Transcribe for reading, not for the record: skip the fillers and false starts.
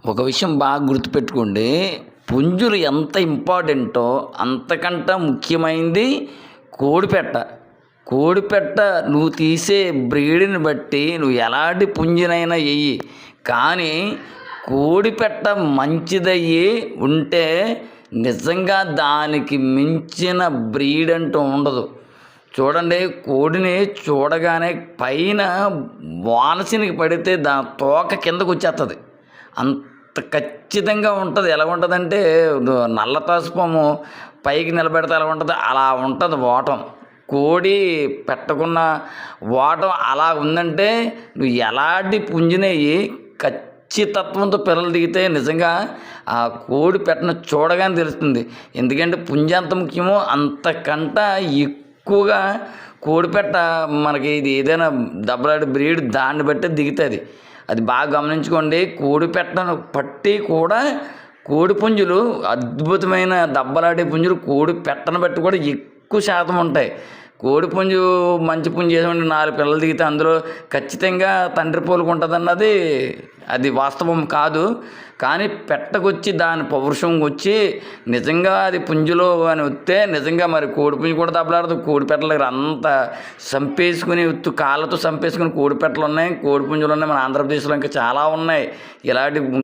ఒక విషయం బాగా గుర్తుపెట్టుకోండి. పుంజులు ఎంత ఇంపార్టెంటో అంతకంటే ముఖ్యమైనది కోడిపెట్ట. కోడిపెట్ట నువ్వు తీసే బ్రీడ్‌ని బట్టి నువ్వు ఎలాంటి పుంజునైనా ఎయ్యి. కానీ కోడిపెట్ట మంచిదయ్యి ఉంటే నిజంగా దానికి మించిన బ్రీడ్ అంటూ ఉండదు. చూడండి, కోడిని చూడగానే పైన వానసినికి పడితే తోక కిందకు వచ్చేస్తుంది. అంత ఖచ్చితంగా ఉంటుంది. ఎలా ఉంటుందంటే నల్ల తాసుపాము పైకి నిలబెడితే ఎలా ఉంటుంది అలా ఉంటుంది ఓటం. కోడి పెట్టకున్న ఓటం అలా ఉందంటే నువ్వు ఎలాంటి పుంజునేయి ఖచ్చితత్వంతో పిల్లలు దిగితే నిజంగా ఆ కోడి పెట్టను చూడగానే తెలుస్తుంది. ఎందుకంటే పుంజు ఎంత ముఖ్యమో అంతకంట ఎక్కువగా కోడిపెట్ట మనకి ఇది ఏదైనా దెబ్బలాడి బ్రీడ్ దాన్ని బట్టి దిగుతుంది. అది బాగా గమనించుకోండి. కోడిపెట్టను పట్టి కూడా కోడి పుంజులు అద్భుతమైన దెబ్బలాడే పుంజులు కోడి పెట్టను బట్టి కూడా ఎక్కువ శాతం ఉంటాయి. కోడి పుంజు మంచి పుంజు చేసి 4 పిల్లలు దిగితే అందులో ఖచ్చితంగా తండ్రి పోలుకుంటుంది అది వాస్తవం కాదు. కానీ పెట్టకొచ్చి దాని పౌరుషం వచ్చి నిజంగా అది పుంజులో అని వస్తే నిజంగా మరి కోడి పుంజు కూడా దెబ్బలాడదు. కోడి పెట్టల దగ్గర అంత చంపేసుకుని కాళ్ళతో చంపేసుకుని కోడి పెట్టలు ఉన్నాయి, కోడి పుంజులు ఉన్నాయి. మన ఆంధ్రప్రదేశ్లో ఇంకా చాలా ఉన్నాయి ఇలాంటి